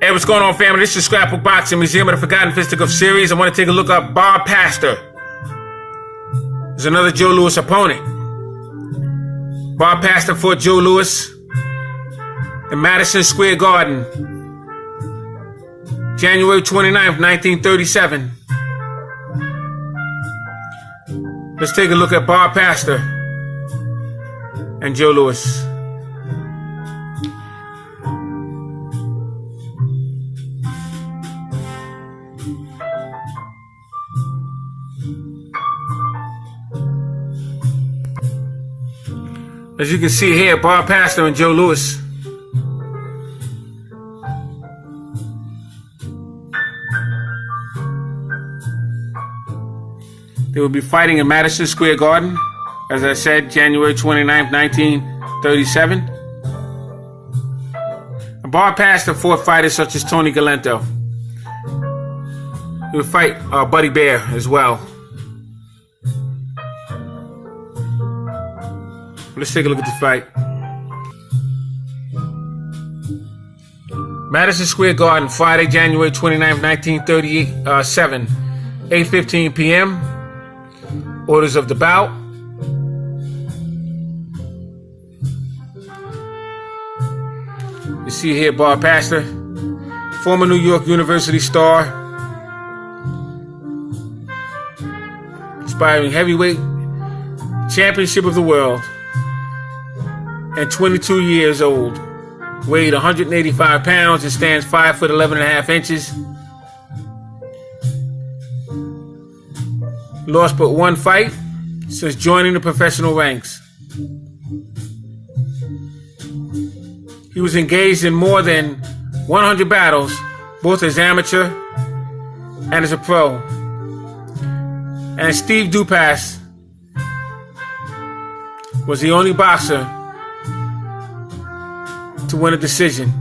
Hey, what's going on, family? This is Scrapbook Boxing, Museum of the Forgotten Fisticuffs series. I want to take a look at Bob Pastor. There's another Joe Louis opponent. Bob Pastor fought Joe Louis in Madison Square Garden, January 29th, 1937. Let's take a look at Bob Pastor and Joe Louis. As you can see here, Bob Pastor and Joe Louis. They will be fighting in Madison Square Garden, as I said, January 29th, 1937. And Bob Pastor fought fighters such as Tony Galento. He would fight Buddy Bear as well. Let's take a look at the fight. Madison Square Garden, Friday, January 29th, 1937, 8:15 p.m. Orders of the bout. You see here Bob Pastor, former New York University star, aspiring heavyweight, championship of the world, and 22 years old, weighed 185 pounds and stands 5 foot 11 and a half inches. Lost but one fight since joining the professional ranks. He was engaged in more than 100 battles, both as amateur and as a pro. And Steve Dupas was the only boxer to win a decision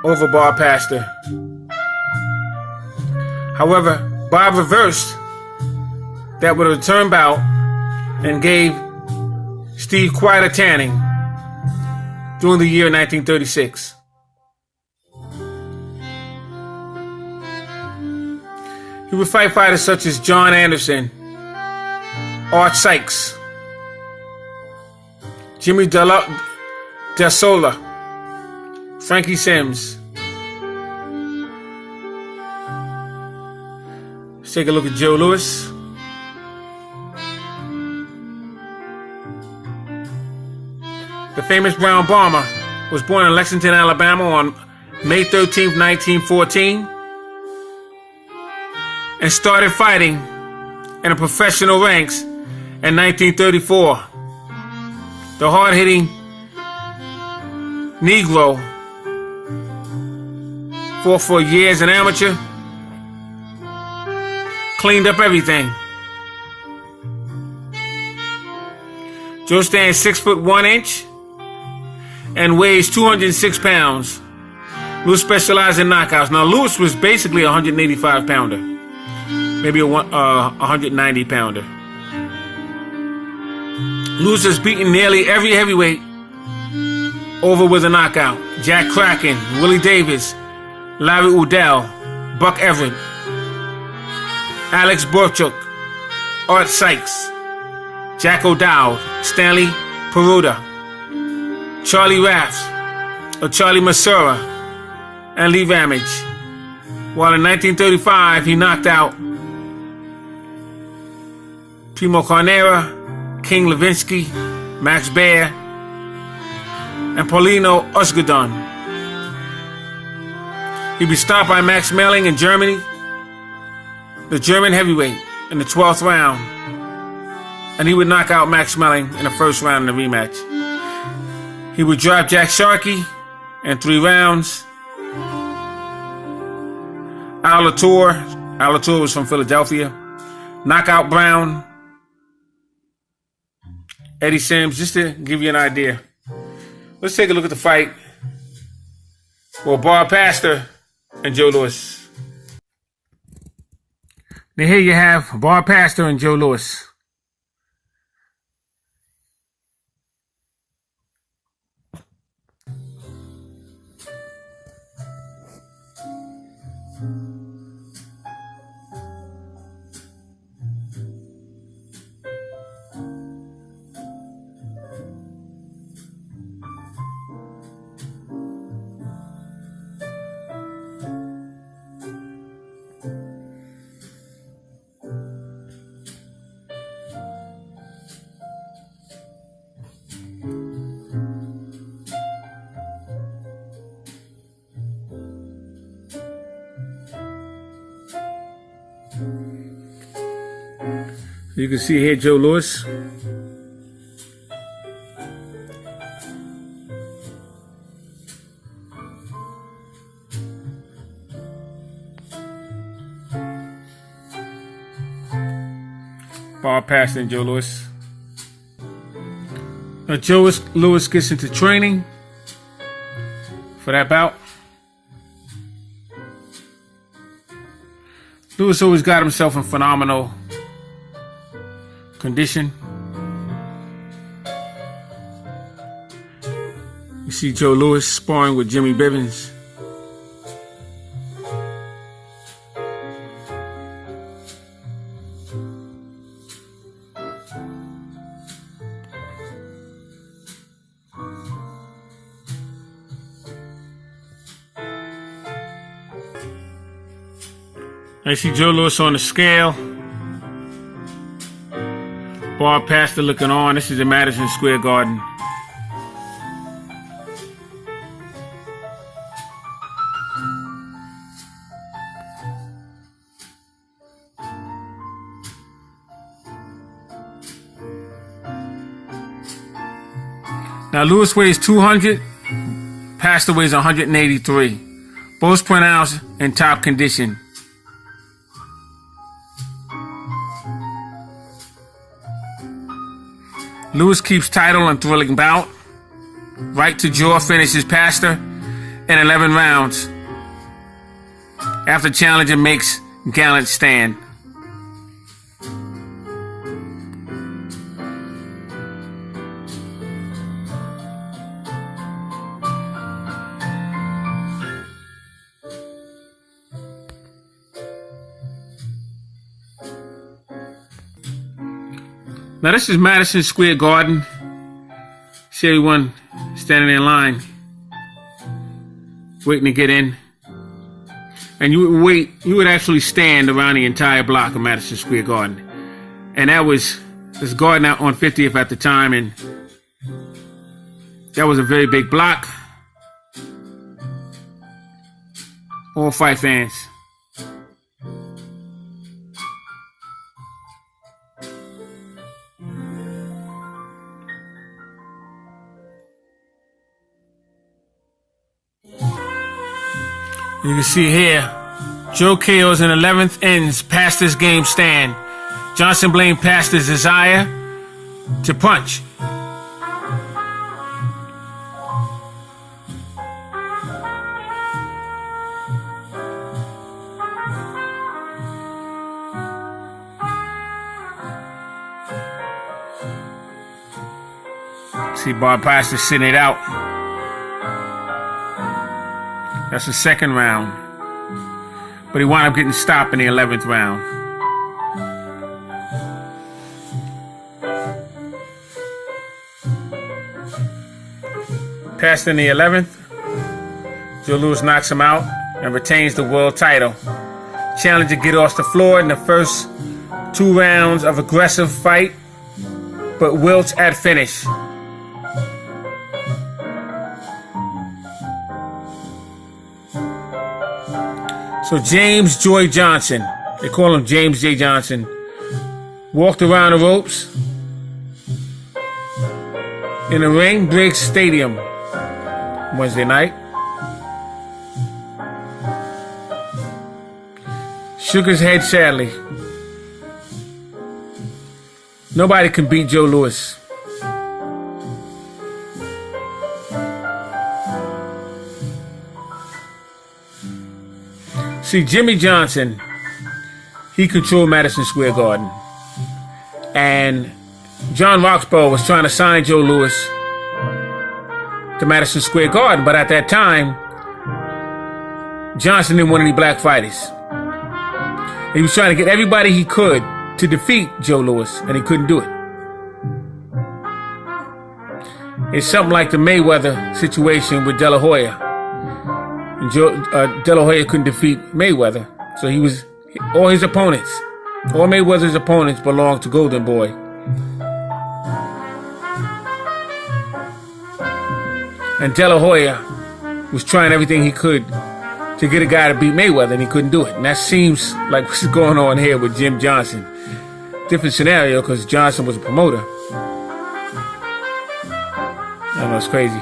over Bob Pastor. However, Bob reversed that with a return bout and gave Steve quite a tanning during the year 1936. He would fight fighters such as John Anderson, Art Sykes, Jimmy Del Sola, Frankie Sims. Let's take a look at Joe Louis. The famous Brown Bomber was born in Lexington, Alabama on May 13th, 1914, and started fighting in the professional ranks in 1934. The hard-hitting Negro fought for years an amateur, cleaned up everything. Joe stands 6 foot 1 inch and weighs 206 pounds. Louis specialized in knockouts. Now, Louis was basically a 185 pounder, maybe a 190 pounder. Louis has beaten nearly every heavyweight over with a knockout. Jack Kraken, Willie Davis, Larry Udell, Buck Everett, Alex Borchuk, Art Sykes, Jack O'Dowd, Stanley Peruta, Charlie Raffs, Charlie Masura, and Lee Ramage. While in 1935 he knocked out Primo Carnera, King Levinsky, Max Baer, and Paulino Usgadon. He'd be stopped by Max Melling in Germany, the German heavyweight, in the 12th round, and he would knock out Max Melling in the first round in the rematch. He would drop Jack Sharkey in 3 rounds. Al Latour was from Philadelphia. Knockout Brown. Eddie Sims, just to give you an idea. Let's take a look at the fight. Well, Bob Pastor and Joe Louis. Now here you have Bob Pastor and Joe Louis. You can see here Joe Louis. Bar Pastor and Joe Louis. Now Joe Louis gets into training for that bout. Louis always got himself in phenomenal condition. You see Joe Louis sparring with Jimmy Bivens. I see Joe Louis on the scale. Bar Pastor looking on. This is in Madison Square Garden. Now Louis weighs 200. Pastor weighs 183. Both pronounced in top condition. Louis keeps title and thrilling bout. Right to jaw finishes Pastor in 11 rounds. After challenger makes gallant stand. Now this is Madison Square Garden. See everyone standing in line, waiting to get in. And you would actually stand around the entire block of Madison Square Garden. And that was this garden out on 50th at the time, and that was a very big block. All fight fans. You can see here, Joe KOs in 11th, ends Pastor's game stand. Johnson blamed Pastor's desire to punch. See Bob Pastor sitting it out. That's the second round. But he wound up getting stopped in the 11th round. Passed in the 11th. Joe Louis knocks him out and retains the world title. Challenger get off the floor in the first 2 rounds of aggressive fight, but wilts at finish. So James Joy Johnson, they call him James J. Johnson, walked around the ropes in the ring, Briggs Stadium, Wednesday night. Shook his head sadly. Nobody can beat Joe Louis. See, Jimmy Johnson, he controlled Madison Square Garden. And John Roxborough was trying to sign Joe Louis to Madison Square Garden, but at that time, Johnson didn't want any black fighters. He was trying to get everybody he could to defeat Joe Louis, and he couldn't do it. It's something like the Mayweather situation with De La Hoya. And De La Hoya couldn't defeat Mayweather, so all his opponents, all Mayweather's opponents belonged to Golden Boy. And De La Hoya was trying everything he could to get a guy to beat Mayweather, and he couldn't do it. And that seems like what's going on here with Jim Johnson. Different scenario, because Johnson was a promoter. I don't know, it's crazy.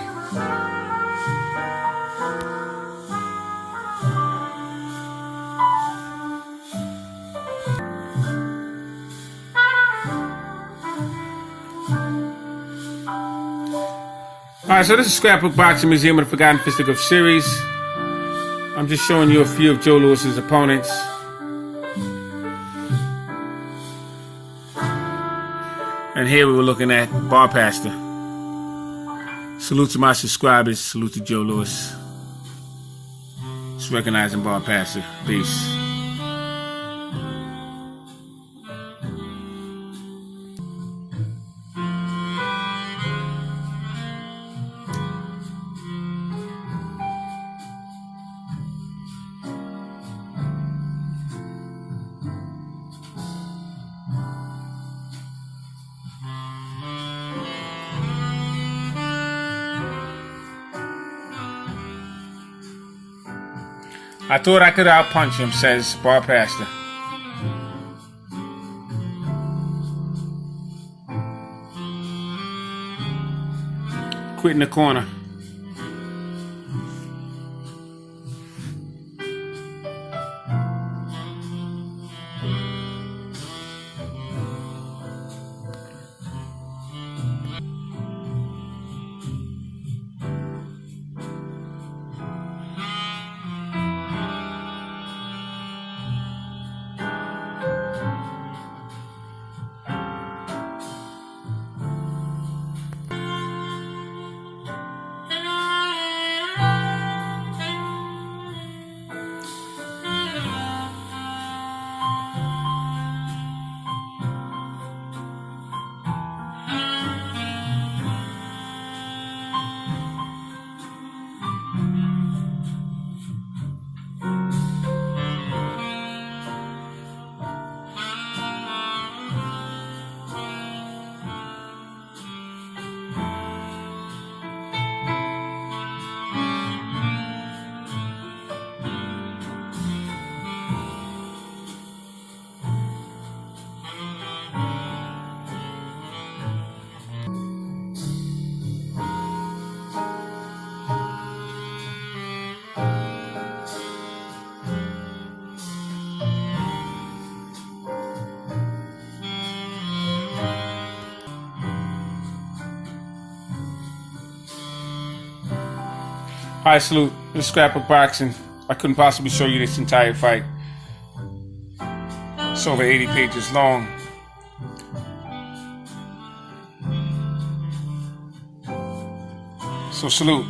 Alright, so this is Scrapbook Boxing Museum of the Forgotten Fisticuffs series. I'm just showing you a few of Joe Louis's opponents. And here we were looking at Bar Pastor. Salute to my subscribers. Salute to Joe Louis. Just recognizing Bar Pastor. Peace. I thought I could outpunch him, says Bar Pastor. Quit in the corner. Hi, salute. This is Scrapbook Boxing. I couldn't possibly show you this entire fight. It's over 80 pages long. So salute.